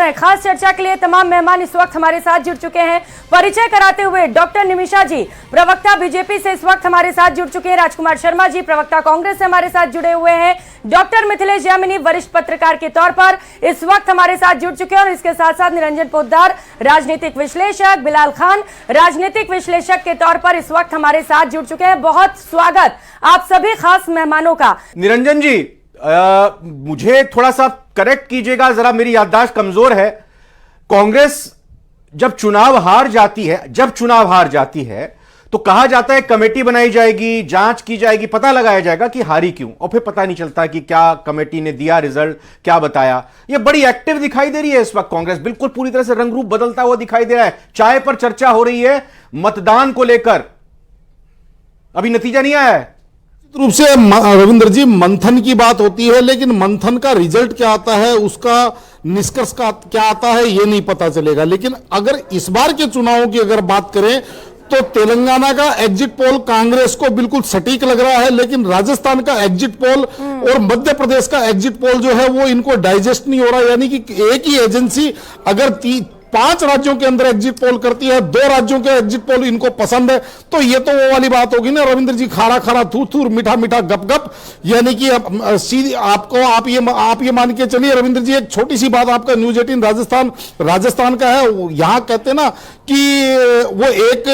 रहे हैं। खास चर्चा के लिए तमाम मेहमान इस वक्त हमारे साथ जुड़ चुके हैं। परिचय कराते हुए डॉक्टर निमिषा जी, प्रवक्ता बीजेपी से इस वक्त हमारे साथ जुड़ चुके हैं। राजकुमार शर्मा जी, प्रवक्ता कांग्रेस से हमारे साथ जुड़े हुए हैं। डॉक्टर मिथिलेश यामिनी, वरिष्ठ पत्रकार के तौर पर इस वक्त हमारे साथ जुड़ चुके हैं। और इसके साथ साथ निरंजन पोद्दार, राजनीतिक विश्लेषक, बिलाल खान, राजनीतिक विश्लेषक के तौर पर इस वक्त हमारे साथ जुड़ चुके हैं। बहुत स्वागत आप सभी खास मेहमानों का। निरंजन जी, मुझे थोड़ा सा करेक्ट कीजिएगा, जरा मेरी याददाश्त कमजोर है। कांग्रेस जब चुनाव हार जाती है तो कहा जाता है कमेटी बनाई जाएगी, जांच की जाएगी, पता लगाया जाएगा कि हारी क्यों, और फिर पता नहीं चलता कि क्या कमेटी ने दिया रिजल्ट, क्या बताया। यह बड़ी एक्टिव दिखाई दे रही है इस वक्त कांग्रेस, बिल्कुल पूरी तरह से रंग रूप बदलता हुआ दिखाई दे रहा है। चाय पर चर्चा हो रही है मतदान को लेकर, अभी नतीजा नहीं आया है। रूप से रविंद्र जी, मंथन की बात होती है, लेकिन मंथन का रिजल्ट क्या आता है, उसका निष्कर्ष का क्या आता है, ये नहीं पता चलेगा। लेकिन अगर इस बार के चुनावों की अगर बात करें तो तेलंगाना का एग्जिट पोल कांग्रेस को बिल्कुल सटीक लग रहा है, लेकिन राजस्थान का एग्जिट पोल और मध्य प्रदेश का एग्जिट पोल जो है वो इनको डाइजेस्ट नहीं हो रहा। यानी कि एक ही एजेंसी अगर 5 राज्यों के अंदर एग्जिट पोल करती है, 2 राज्यों के एग्जिट पोल इनको पसंद है, तो ये तो वो वाली बात होगी ना रविंद्र जी, खारा खारा थूर थूर, मीठा मीठा गप गप। यानी कि सीधी आप ये मान के चलिए रविंद्र जी, एक छोटी सी बात, आपका न्यूज 18 राजस्थान का है। यहां कहते ना कि वो एक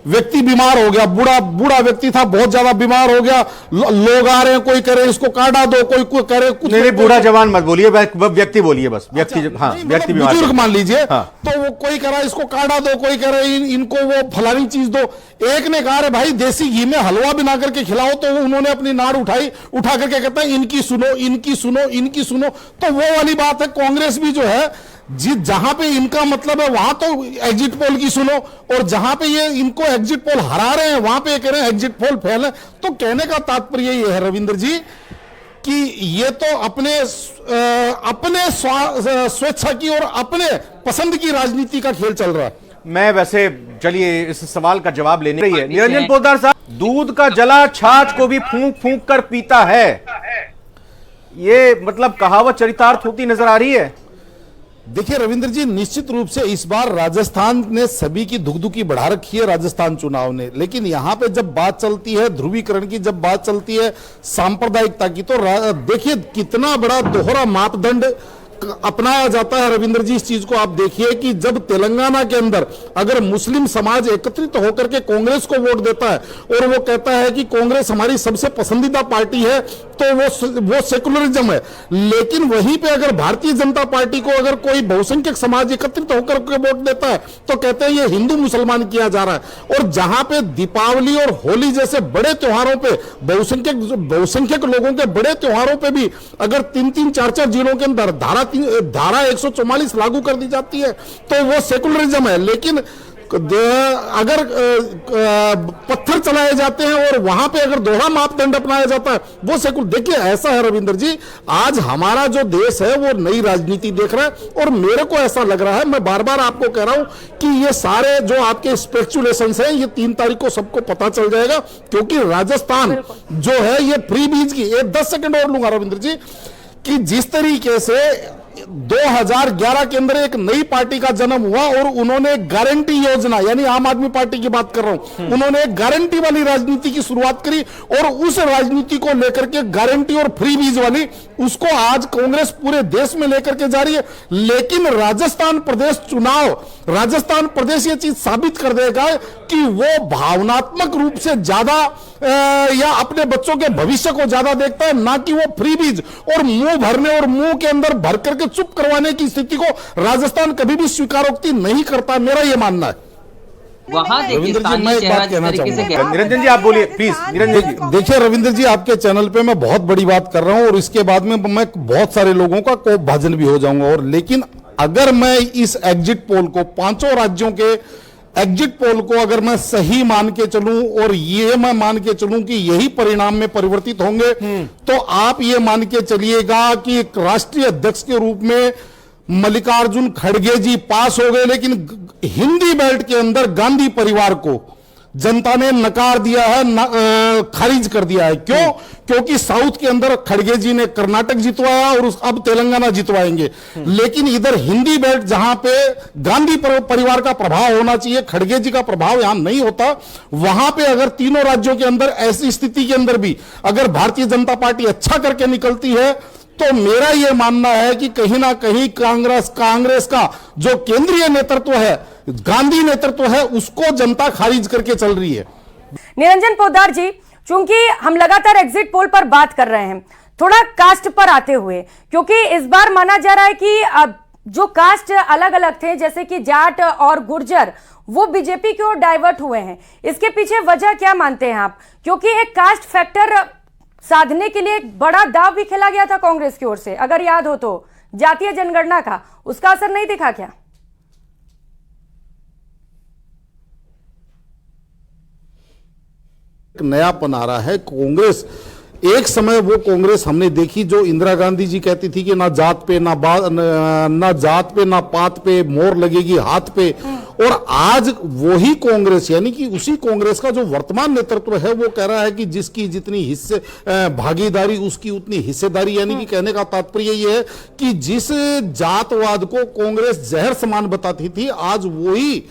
व्यक्ति बीमार हो गया, बूढ़ा व्यक्ति था, बहुत ज्यादा बीमार हो गया, लोग आ रहे हैं, कोई करे इसको काटा दो, कोई करे कुछ नहीं, बूढ़ा जवान मत बोलिए, व्यक्ति बोलिए बस। व्यक्ति, हाँ, व्यक्ति बीमार, बुजुर्ग मान लीजिए, हाँ। तो वो कोई करा इसको काटा दो, कोई करे इनको वो फलानी चीज दो। एक ने कहा भाई देसी घी में हलवा बना करके खिलाओ, तो उन्होंने अपनी नाड़ उठा करके कहता है इनकी सुनो। तो वो वाली बात है। कांग्रेस भी जो है जहां पे इनका मतलब है वहां तो एग्जिट पोल की सुनो, और जहां पे ये इनको एग्जिट पोल हरा रहे हैं वहां पे कह रहे हैं एग्जिट पोल फेल है। तो कहने का तात्पर्य ये है रविंद्र जी कि ये तो अपने स्वेच्छा की और अपने पसंद की राजनीति का खेल चल रहा है। मैं वैसे चलिए इस सवाल का जवाब लेने रही है। निरंजन पोद्दार साहब, दूध का जला छाछ को भी फूंक फूंक कर पीता है, ये मतलब कहावत चरितार्थ होती नजर आ रही है। देखिए रविंद्र जी, निश्चित रूप से इस बार राजस्थान ने सभी की धुकधुकी बढ़ा रखी है, राजस्थान चुनाव ने। लेकिन यहां पे जब बात चलती है ध्रुवीकरण की, जब बात चलती है सांप्रदायिकता की, तो देखिए कितना बड़ा दोहरा मापदंड अपनाया जाता है रविंद्र जी। इस चीज को आप देखिए कि जब तेलंगाना के अंदर अगर मुस्लिम समाज एकत्रित होकर के कांग्रेस को वोट देता है और वो कहता है कि कांग्रेस हमारी सबसे पसंदीदा पार्टी है, तो वो सेकुलरिज्म है। लेकिन वहीं पे अगर भारतीय जनता पार्टी को अगर कोई बहुसंख्यक समाज एकत्रित होकर के वोट देता है तो कहते हैं ये हिंदू मुसलमान किया जा रहा है। और जहां पे दीपावली और होली जैसे बड़े त्योहारों पे बहुसंख्यक लोगों के बड़े त्योहारों पे भी अगर 3-3, 4-4 जिलों के अंदर धारा 144 लागू कर दी जाती है तो वो सेकुलरिज्म है। लेकिन अगर पत्थर चलाए जाते हैं और वहां पे अगर दोहरा मापदंड अपनाया जाता है वो सेकुलर। देखिए ऐसा है रविंद्र जी, आज हमारा जो देश है वो नई राजनीति देख रहा है, और मेरे को ऐसा लग रहा है, मैं बार बार आपको कह रहा हूं कि ये सारे जो आपके स्पेकुलेशंस हैं ये 3 तारीख को सबको पता चल जाएगा। क्योंकि राजस्थान जो है ये फ्री बीज की, 10 सेकंड और लूंगा रविंद्र जी, कि जिस तरीके से 2011 के अंदर एक नई पार्टी का जन्म हुआ और उन्होंने गारंटी योजना, यानी आम आदमी पार्टी की बात कर रहा हूं, उन्होंने एक गारंटी वाली राजनीति की शुरुआत करी और उस राजनीति को लेकर के गारंटी और फ्री बीज वाली, उसको आज कांग्रेस पूरे देश में लेकर के जा रही है। लेकिन राजस्थान प्रदेश ये चीज साबित कर देगा कि वो भावनात्मक रूप से ज्यादा या अपने बच्चों के भविष्य को ज्यादा देखता है, ना कि वो फ्री बीज और मुंह भरने और मुंह के अंदर भर करके चुप करवाने की स्थिति को राजस्थान कभी भी स्वीकारोक्ति नहीं करता, मेरा यह मानना है। वहां रविंद्र जी, मैं एक बात कहना चाहूंगा। निरंजन जी आप बोलिए प्लीज। निरंजन जी देखिए रविंद्र जी, आपके चैनल पे मैं बहुत बड़ी बात कर रहा हूं और इसके बाद में मैं बहुत सारे लोगों का कोप भाजन भी हो जाऊंगा। और लेकिन अगर मैं इस एग्जिट पोल को, 5 राज्यों के एग्जिट पोल को अगर मैं सही मान के चलूं और ये मैं मान के चलूं कि यही परिणाम में परिवर्तित होंगे, तो आप ये मान के चलिएगा कि एक राष्ट्रीय अध्यक्ष के रूप में मल्लिकार्जुन खड़गे जी पास हो गए। लेकिन हिंदी बेल्ट के अंदर गांधी परिवार को जनता ने नकार दिया है, खारिज कर दिया है। क्यों? क्योंकि साउथ के अंदर खड़गे जी ने कर्नाटक जितवाया और अब तेलंगाना जितवाएंगे, लेकिन इधर हिंदी बेल्ट जहां पे गांधी परिवार का प्रभाव होना चाहिए, खड़गे जी का प्रभाव यहां नहीं होता, वहां पे अगर तीनों राज्यों के अंदर ऐसी स्थिति के अंदर भी अगर भारतीय जनता पार्टी अच्छा करके निकलती है, तो मेरा यह मानना है कि कहीं ना कहीं कांग्रेस का जो केंद्रीय नेतृत्व है, गांधी नेतृत्व है, उसको जनता खारिज करके चल रही है। निरंजन पोद्दार जी, चूंकि हम लगातार एग्जिट पोल पर बात कर रहे हैं, थोड़ा कास्ट पर आते हुए, क्योंकि इस बार माना जा रहा है कि जो कास्ट अलग अलग थे जैसे कि जाट और गुर्जर, वो बीजेपी की ओर डाइवर्ट हुए हैं। इसके पीछे वजह क्या मानते हैं आप? क्योंकि एक कास्ट फैक्टर साधने के लिए एक बड़ा दाव भी खेला गया था कांग्रेस की ओर से, अगर याद हो तो, जातीय जनगणना का, उसका असर नहीं दिखा क्या? नयापन आ रहा है कांग्रेस। एक समय वो कांग्रेस हमने देखी जो इंदिरा गांधी जी कहती थी कि ना जात पे ना जात पे ना पात पे मोहर लगेगी हाथ पे, और आज वही कांग्रेस यानी कि उसी कांग्रेस का जो वर्तमान नेतृत्व है वो कह रहा है कि जिसकी जितनी हिस्से भागीदारी उसकी उतनी हिस्सेदारी, यानी कि कहने का तात्पर्य ये है कि जिस जातवाद को कांग्रेस जहर समान बताती थी, आज वही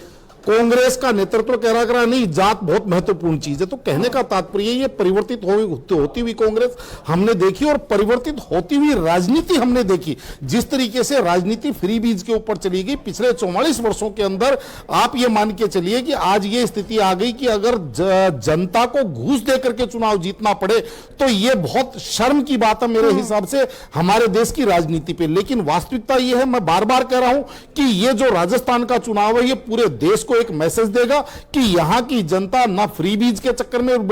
कांग्रेस का नेतृत्व कह रहा नहीं, जात बहुत महत्वपूर्ण चीज है। तो कहने का तात्पर्य ये परिवर्तित होती हुई कांग्रेस हमने देखी और परिवर्तित होती हुई राजनीति हमने देखी। जिस तरीके से राजनीति फ्री बीज के ऊपर चली गई पिछले 44 वर्षों के अंदर, आप ये मान के चलिए कि आज ये स्थिति आ गई कि अगर जनता को घूस दे करके चुनाव जीतना पड़े तो ये बहुत शर्म की बात है मेरे हिसाब से हमारे देश की राजनीति पे। लेकिन वास्तविकता ये है, मैं बार बार कह रहा हूं कि ये जो राजस्थान का चुनाव है ये पूरे देश एक मैसेज देगा कि यहां की जनता ना फ्री बीज के चक्कर में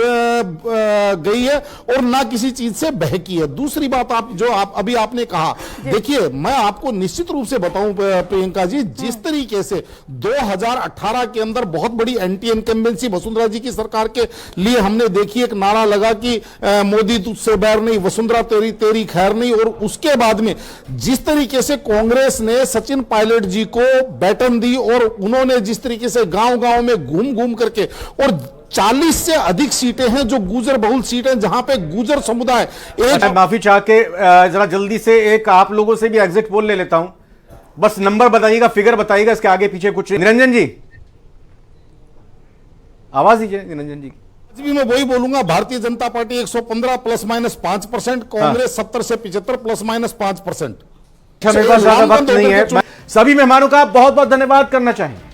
गई है और ना किसी चीज से बहकी है। दूसरी बात अभी आपने कहा, देखिए मैं आपको निश्चित रूप से बताऊं प्रियंका जी, जिस तरीके से 2018 के अंदर बहुत बड़ी एंटी इनकम्बेंसी वसुंधरा जी की सरकार के लिए हमने देखी, एक नारा लगा कि मोदी तुझसे बैर नहीं, वसुंधरा तेरी खैर नहीं, और उसके बाद में जिस तरीके से कांग्रेस ने सचिन पायलट जी को बैटन दी और उन्होंने जिस तरीके से गांव-गांव में घूम करके, और 40 से अधिक सीटें हैं जो गुर्जर बहुल सीटें जहां पे गुर्जर समुदाय एक माफी चाह के जरा जल्दी से एक आप लोगों से भी एग्जिट पोल ले लेता हूं, बस नंबर बताइएगा, फिगर बताइएगा, इसके आगे पीछे कुछ। निरंजन जी आवाज दीजिए। निरंजन जी भी मैं वही बोलूंगा, भारतीय जनता पार्टी 115 ±5%, कांग्रेस 70 से 75 ±5%। मेरे पास ज्यादा वक्त नहीं है। सभी मेहमानों का बहुत बहुत धन्यवाद करना चाहेंगे।